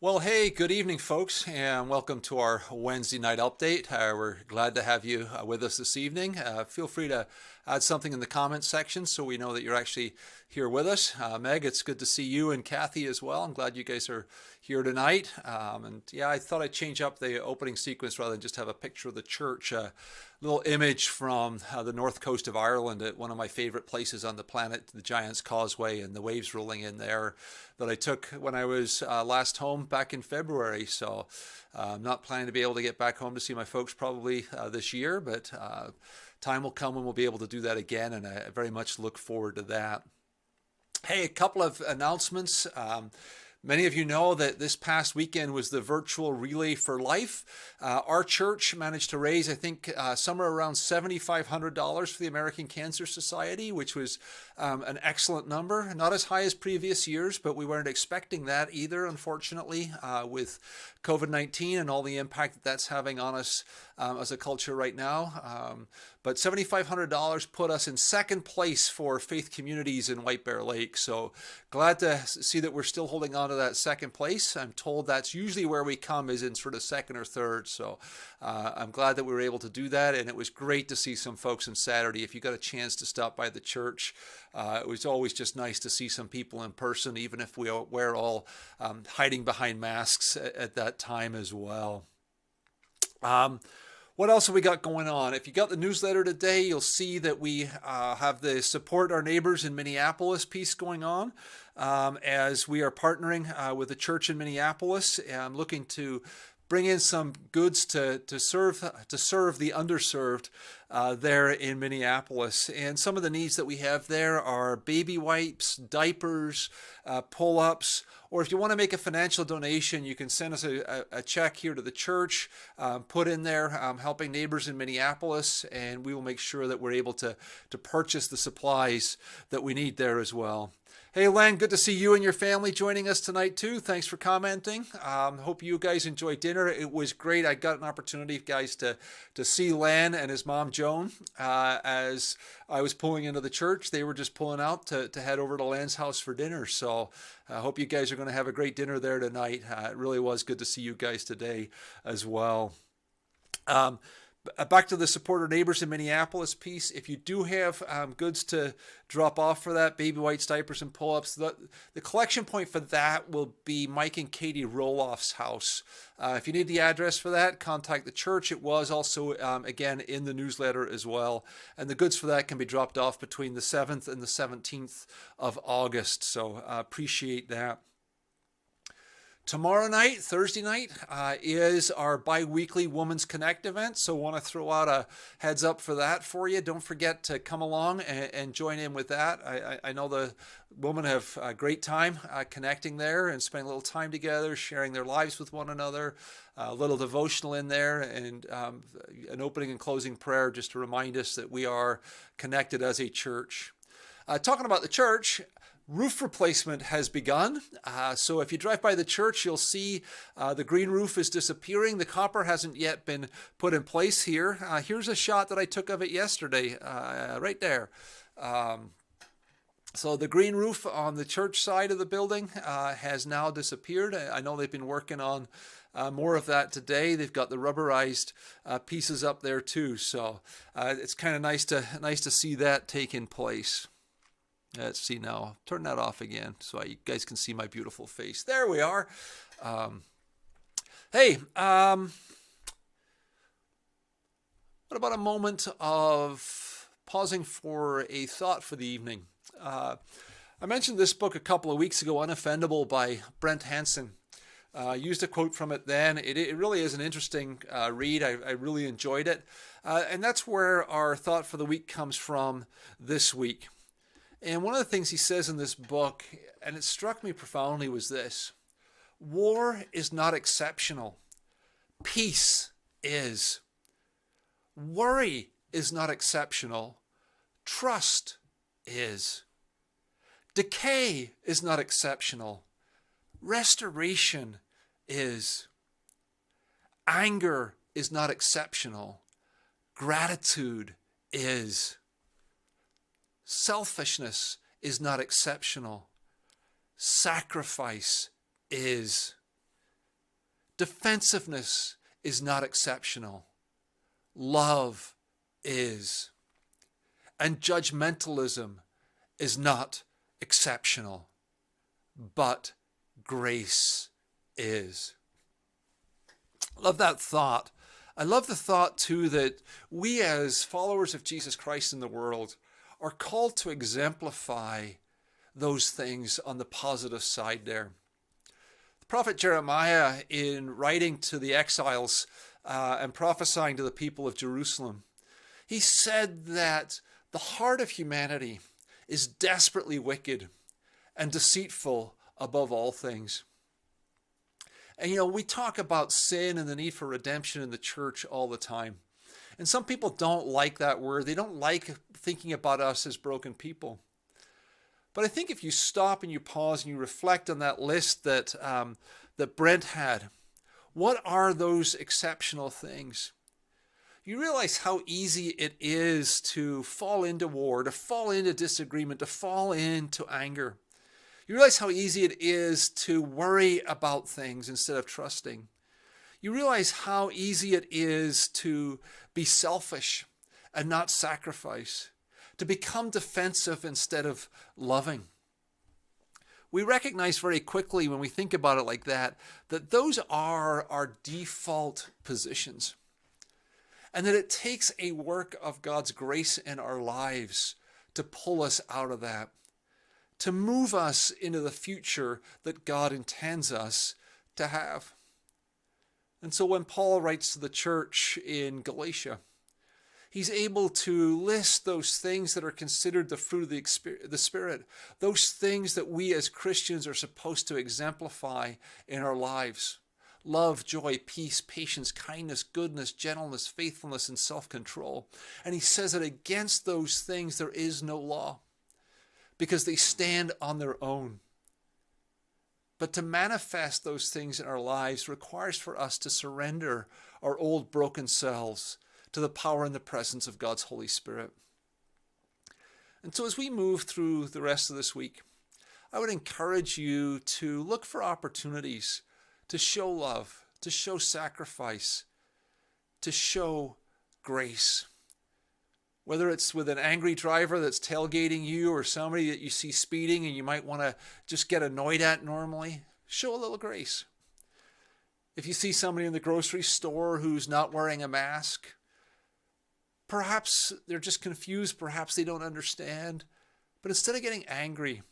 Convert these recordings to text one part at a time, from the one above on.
Well, hey, good evening, folks, and welcome to our Wednesday night update. We're glad to have you with us this evening. Feel free to add something in the comments section so we know that you're actually here with us. Meg, it's good to see you and Kathy as well. I'm glad you guys are here tonight. And yeah, I thought I'd change up the opening sequence rather than just have a picture of the church. Little image from the north coast of Ireland at one of my favorite places on the planet, the Giant's Causeway, and the waves rolling in there that I took when I was last home back in February. So I'm not planning to be able to get back home to see my folks probably this year, but time will come when we'll be able to do that again, and I very much look forward to that. Hey, a couple of announcements. Many of you know that this past weekend was the virtual Relay for Life. Our church managed to raise, I think, somewhere around $7,500 for the American Cancer Society, which was an excellent number. Not as high as previous years, but we weren't expecting that either, unfortunately, with COVID-19 and all the impact that that's having on us as a culture right now. But $7,500 put us in second place for faith communities in White Bear Lake. So glad to see that we're still holding on to that second place. I'm told that's usually where we come, is in sort of second or third. So I'm glad that we were able to do that. And it was great to see some folks on Saturday. If you got a chance to stop by the church, it was always just nice to see some people in person, even if we're all hiding behind masks at that time as well. What else have we got going on? If you got the newsletter today, you'll see that we have the Support Our Neighbors in Minneapolis piece going on, as we are partnering with the church in Minneapolis. I'm looking to bring in some goods to serve the underserved there in Minneapolis. And some of the needs that we have there are baby wipes, diapers, pull-ups, or if you want to make a financial donation, you can send us a check here to the church, put in there helping neighbors in Minneapolis, and we will make sure that we're able to purchase the supplies that we need there as well. Hey, Len, good to see you and your family joining us tonight, too. Thanks for commenting. Hope you guys enjoyed dinner. It was great. I got an opportunity, guys, to see Len and his mom, Joan, as I was pulling into the church. They were just pulling out to head over to Len's house for dinner. So I hope you guys are going to have a great dinner there tonight. It really was good to see you guys today as well. Back to the Support Our Neighbors in Minneapolis piece. If you do have goods to drop off for that, baby wipes, diapers, and pull-ups, the collection point for that will be Mike and Katie Roloff's house. If you need the address for that, contact the church. It was also, again, in the newsletter as well. And the goods for that can be dropped off between the 7th and the 17th of August. So appreciate that. Tomorrow night, Thursday night, is our bi-weekly Women's Connect event, so I want to throw out a heads up for that for you. Don't forget to come along and join in with that. I know the women have a great time connecting there and spending a little time together, sharing their lives with one another, a little devotional in there, and an opening and closing prayer just to remind us that we are connected as a church. Talking about the church, roof replacement has begun. So if you drive by the church, you'll see the green roof is disappearing. The copper hasn't yet been put in place here. Here's a shot that I took of it yesterday, right there. So the green roof on the church side of the building has now disappeared. I know they've been working on more of that today. They've got the rubberized pieces up there too. So it's kind of nice to see that taking place. Let's see now. Turn that off again so you guys can see my beautiful face. There we are. Hey, what about a moment of pausing for a thought for the evening? I mentioned this book a couple of weeks ago, Unoffendable by Brent Hansen. Used a quote from it then. It really is an interesting read. I really enjoyed it. And that's where our thought for the week comes from this week. And one of the things he says in this book, and it struck me profoundly, was this: war is not exceptional. Peace is. Worry is not exceptional. Trust is. Decay is not exceptional. Restoration is. Anger is not exceptional. Gratitude is. Selfishness is not exceptional. Sacrifice is. Defensiveness is not exceptional. Love is. And judgmentalism is not exceptional, but grace is. Love that thought. I love the thought too that we as followers of Jesus Christ in the world are called to exemplify those things on the positive side there. The prophet Jeremiah, in writing to the exiles and prophesying to the people of Jerusalem, he said that the heart of humanity is desperately wicked and deceitful above all things. And we talk about sin and the need for redemption in the church all the time. And some people don't like that word. They don't like thinking about us as broken people. But I think if you stop and you pause and you reflect on that list that Brent had, what are those exceptional things? You realize how easy it is to fall into war, to fall into disagreement, to fall into anger. You realize how easy it is to worry about things instead of trusting. You realize how easy it is to be selfish and not sacrifice, to become defensive instead of loving. We recognize very quickly when we think about it like that those are our default positions. And that it takes a work of God's grace in our lives to pull us out of that, to move us into the future that God intends us to have. And so when Paul writes to the church in Galatia, he's able to list those things that are considered the fruit of the Spirit, those things that we as Christians are supposed to exemplify in our lives. Love, joy, peace, patience, kindness, goodness, gentleness, faithfulness, and self-control. And he says that against those things there is no law, because they stand on their own. But to manifest those things in our lives requires for us to surrender our old broken selves to the power and the presence of God's Holy Spirit. And so as we move through the rest of this week, I would encourage you to look for opportunities to show love, to show sacrifice, to show grace. Whether it's with an angry driver that's tailgating you or somebody that you see speeding and you might want to just get annoyed at normally, show a little grace. If you see somebody in the grocery store who's not wearing a mask, perhaps they're just confused, perhaps they don't understand. But instead of getting angry,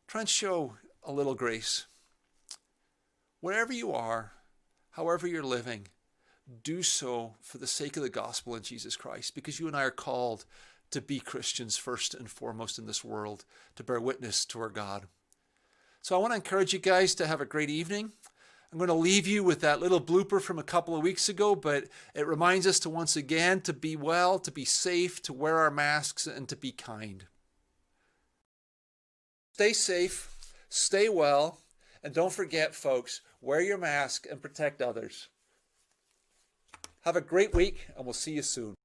try and show a little grace. Wherever you are, however you're living, do so for the sake of the gospel in Jesus Christ, because you and I are called to be Christians first and foremost in this world, to bear witness to our God. So I want to encourage you guys to have a great evening. I'm going to leave you with that little blooper from a couple of weeks ago, but it reminds us to once again to be well, to be safe, to wear our masks, and to be kind. Stay safe, stay well, and don't forget, folks, wear your mask and protect others. Have a great week, and we'll see you soon.